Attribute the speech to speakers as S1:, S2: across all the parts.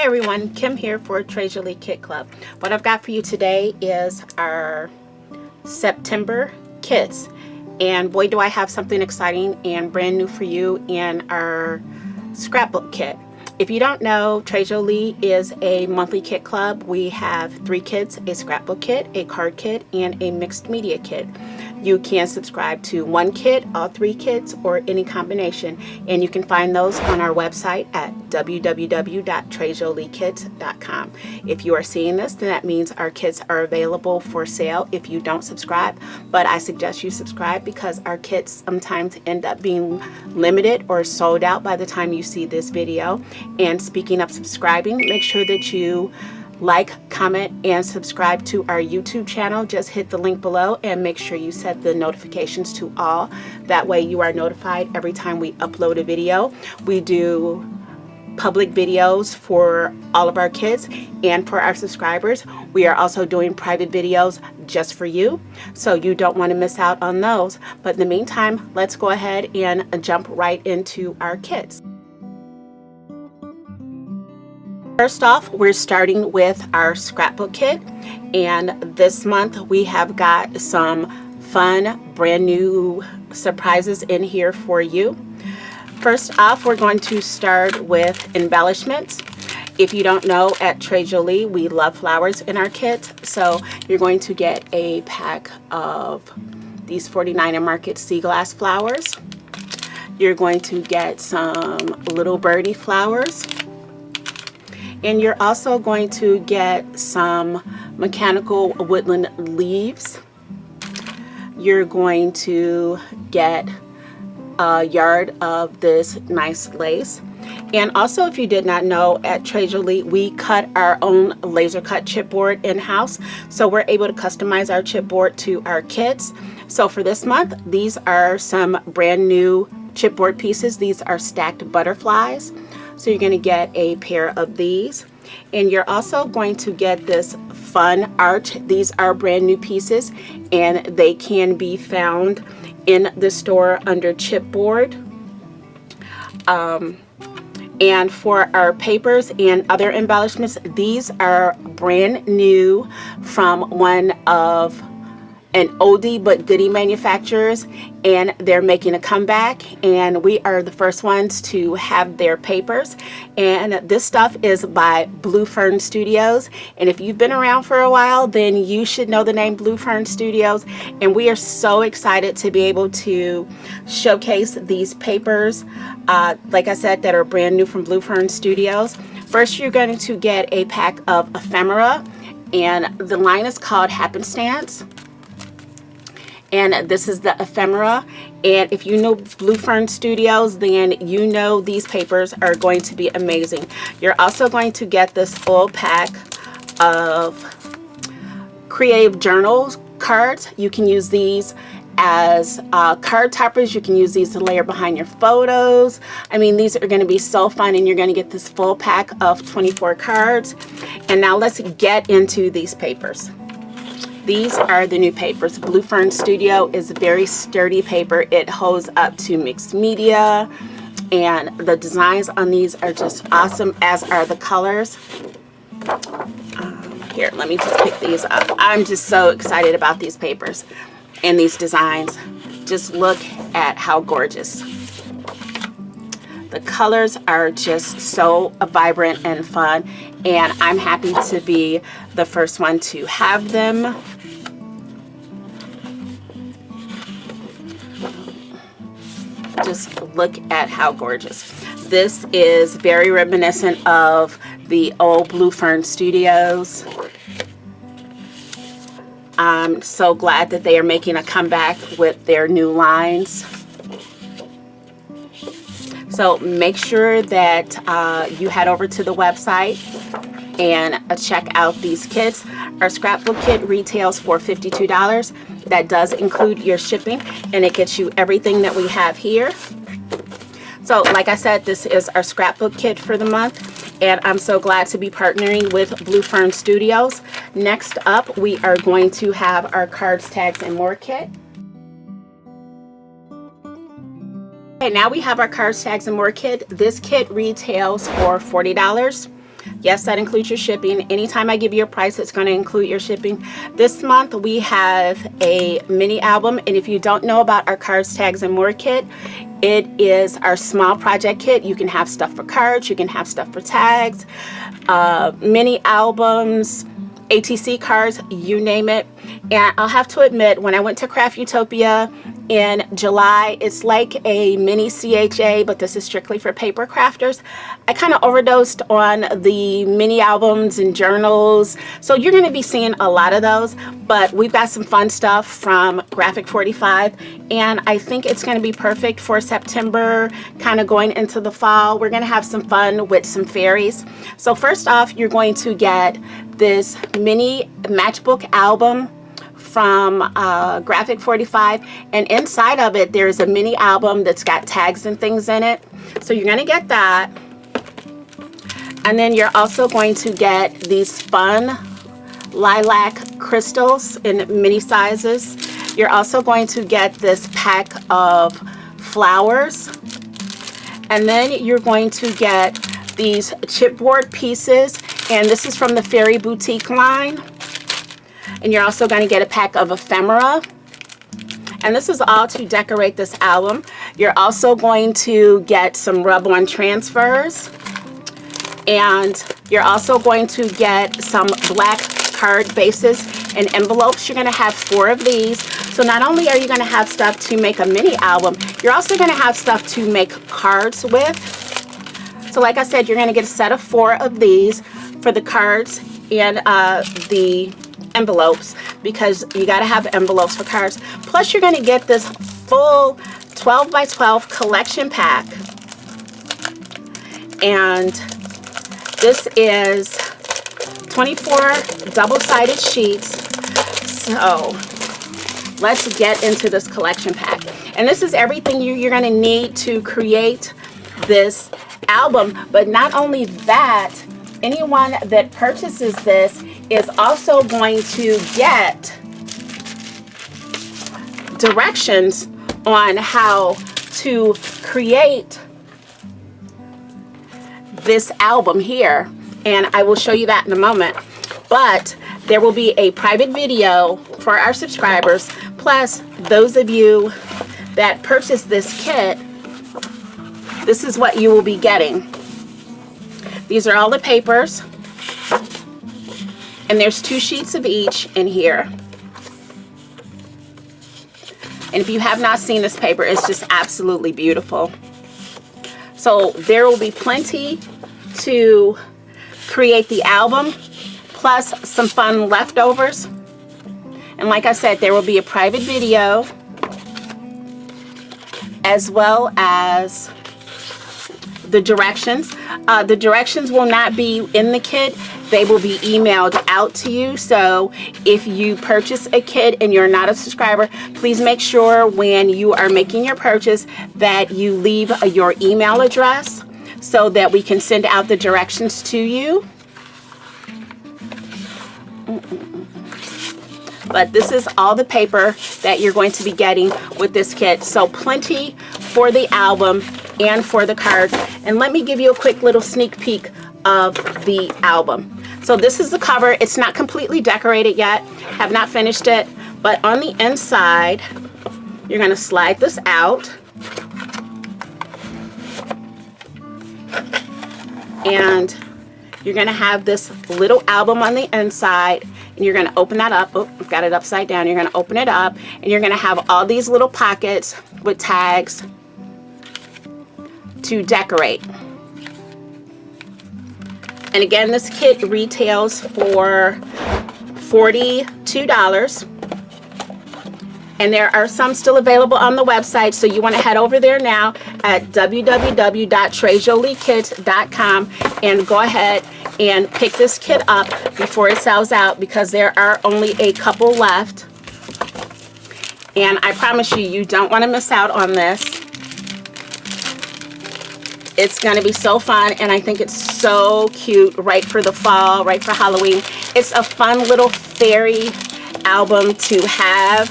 S1: everyone, Kim here for Treasure Lee Kit Club. What I've got for you today is our September kits, and boy do I have something exciting and brand new for you in our scrapbook kit. If you don't know, Treasure Lee is a monthly kit club. We have 3 kits: a scrapbook kit, a card kit, and a mixed media kit. You can subscribe to 1 kit, all 3 kits, or any combination, and you can find those on our website at www.treasureleekits.com. If you are seeing this, then that means our kits are available for sale if you don't subscribe, but I suggest you subscribe because our kits sometimes end up being limited or sold out by the time you see this video. And speaking of subscribing, make sure that you like, comment, and subscribe to our YouTube channel. Just hit the link below and make sure you set the notifications to all. That way you are notified every time we upload a video. We do public videos for all of our kits and for our subscribers. We are also doing private videos just for you, so you don't want to miss out on those. But in the meantime, let's go ahead and jump right into our kits. First off, we're starting with our scrapbook kit, and this month we have got some fun brand new surprises in here for you. First off, we're going to start with embellishments. If you don't know, at Treasure Lee we love flowers in our kit, so you're going to get a pack of these 49 Market sea glass flowers. You're going to get some little birdie flowers. And you're also going to get some mechanical woodland leaves. You're going to get a yard of this nice lace. And also, if you did not know, at Treasure Lee we cut our own laser cut chipboard in-house, so we're able to customize our chipboard to our kits. So for this month, these are some brand new chipboard pieces. These are stacked butterflies. So you're going to get a pair of these, and you're also going to get this fun art. These are brand new pieces, and they can be found in the store under Chipboard. And for our papers and other embellishments, these are brand new from one of an oldie but goodie manufacturers, and they're making a comeback, and we are the first ones to have their papers. And this stuff is by Blue Fern Studios, and if you've been around for a while, then you should know the name Blue Fern Studios. And we are so excited to be able to showcase these papers, like I said, that are brand new from Blue Fern Studios. First, you're going to get a pack of ephemera, and the line is called Happenstance. And this is the ephemera, and if you know Blue Fern Studios, then you know these papers are going to be amazing. You're also going to get this full pack of creative journals cards. You can use these as card toppers. You can use these to layer behind your photos. I mean, these are going to be so fun, and you're going to get this full pack of 24 cards. And now let's get into these papers. These are the new papers. Blue Fern Studio is a very sturdy paper. It holds up to mixed media, and the designs on these are just awesome, as are the colors. Here, let me just pick these up. I'm just so excited about these papers and these designs. Just look at how gorgeous. The colors are just so vibrant and fun, and I'm happy to be the first one to have them. Just look at how gorgeous. This is very reminiscent of the old Blue Fern Studios. I'm so glad that they are making a comeback with their new lines. So make sure that you head over to the website and check out these kits. Our scrapbook kit retails for $52. That does include your shipping, and it gets you everything that we have here. So like I said, this is our scrapbook kit for the month, and I'm so glad to be partnering with Blue Fern Studios. Next up, we are going to have our cards, tags, and more kit. Okay, now we have our cards, tags, and more kit. This kit retails for $40. Yes, that includes your shipping. Anytime I give you a price, it's going to include your shipping. This month we have a mini album, and if you don't know about our cards, tags, and more kit, it is our small project kit. You can have stuff for cards, you can have stuff for tags, mini albums, ATC cards, you name it. And I'll have to admit, when I went to Craft Utopia in July, it's like a mini CHA, but this is strictly for paper crafters. I kind of overdosed on the mini albums and journals, so you're going to be seeing a lot of those. But we've got some fun stuff from Graphic 45, and I think it's going to be perfect for September, kind of going into the fall. We're going to have some fun with some fairies. So first off, you're going to get this mini matchbook album from Graphic 45, and inside of it there's a mini album that's got tags and things in it. So you're going to get that, and then you're also going to get these fun lilac crystals in mini sizes. You're also going to get this pack of flowers, and then you're going to get these chipboard pieces, and this is from the Fairy Boutique line. And you're also going to get a pack of ephemera, and this is all to decorate this album. You're also going to get some rub-on transfers, and you're also going to get some black card bases and envelopes. You're going to have 4 of these. So not only are you going to have stuff to make a mini album, you're also going to have stuff to make cards with. So like I said, you're going to get a set of 4 of these for the cards and the envelopes, because you got to have envelopes for cards. Plus you're going to get this full 12 by 12 collection pack, and this is 24 double-sided sheets. So let's get into this collection pack, and this is everything you're going to need to create this album. But not only that, anyone that purchases this is also going to get directions on how to create this album here, and I will show you that in a moment. But there will be a private video for our subscribers, plus those of you that purchase this kit, this is what you will be getting. These are all the papers, and there's 2 sheets of each in here. And if you have not seen this paper, it's just absolutely beautiful. So there will be plenty to create the album, plus some fun leftovers. And like I said, there will be a private video, as well as the directions. The directions will not be in the kit. They will be emailed out to you. So if you purchase a kit and you're not a subscriber, please make sure when you are making your purchase that you leave your email address so that we can send out the directions to you. But this is all the paper that you're going to be getting with this kit. So plenty for the album and for the cards. And let me give you a quick little sneak peek of the album. So this is the cover. It's not completely decorated yet. Have not finished it. But on the inside, you're going to slide this out. And you're going to have this little album on the inside. And you're going to open that up. Oh, I've got it upside down. You're going to open it up, and you're going to have all these little pockets with tags to decorate. And again, this kit retails for $42. And there are some still available on the website, so you want to head over there now at www.trejoliekit.com and go ahead and pick this kit up before it sells out, because there are only a couple left. And I promise you, you don't want to miss out on this. It's going to be so fun, and I think it's so cute, right for the fall, right for Halloween. It's a fun little fairy album to have.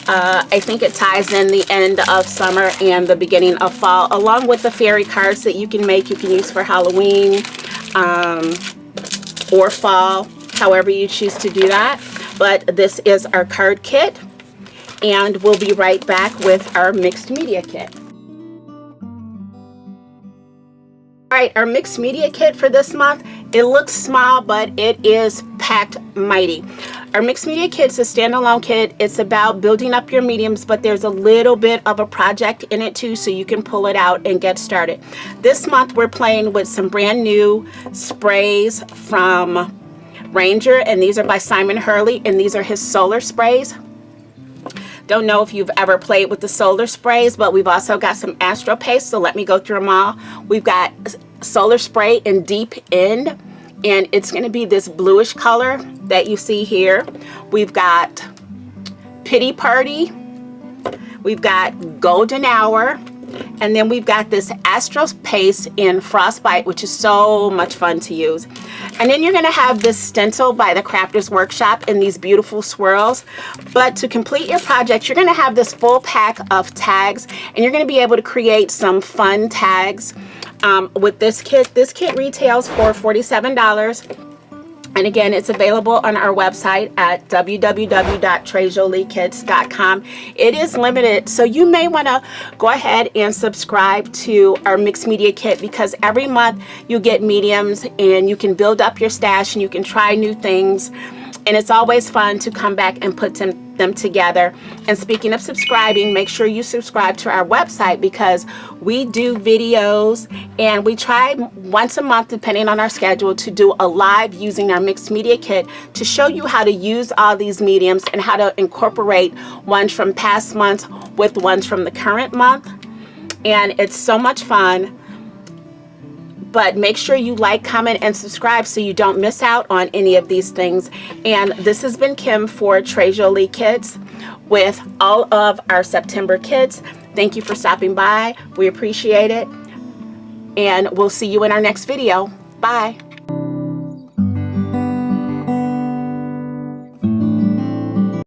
S1: I think it ties in the end of summer and the beginning of fall, along with the fairy cards that you can make, you can use for Halloween. or fall, however you choose to do that. But this is our card kit, and we'll be right back with our mixed media kit. All right, our mixed media kit for this month, it looks small, but it is packed mighty. Our mixed media kit is a standalone kit. It's about building up your mediums, but there's a little bit of a project in it too, so you can pull it out and get started. This month we're playing with some brand new sprays from Ranger, and these are by Simon Hurley, and these are his solar sprays. Don't know if you've ever played with the solar sprays, but we've also got some Astro Paste, so let me go through them all. We've got solar spray in Deep End, and it's going to be this bluish color that you see here. We've got Pity Party, we've got Golden Hour, and then we've got this Astro Paste in Frostbite, which is so much fun to use. And then you're going to have this stencil by the Crafters Workshop in these beautiful swirls. But to complete your project, you're going to have this full pack of tags, and you're going to be able to create some fun tags with this kit. This kit retails for $47. And again, it's available on our website at www.trejoliekits.com. It is limited, so you may want to go ahead and subscribe to our mixed media kit, because every month you get mediums and you can build up your stash and you can try new things. And it's always fun to come back and put them together. And speaking of subscribing, make sure you subscribe to our website, because we do videos and we try once a month, depending on our schedule, to do a live using our mixed media kit to show you how to use all these mediums and how to incorporate ones from past months with ones from the current month. And it's so much fun. But make sure you like, comment, and subscribe so you don't miss out on any of these things. And this has been Kim for Trejolie Kits with all of our September kits. Thank you for stopping by. We appreciate it. And we'll see you in our next video. Bye.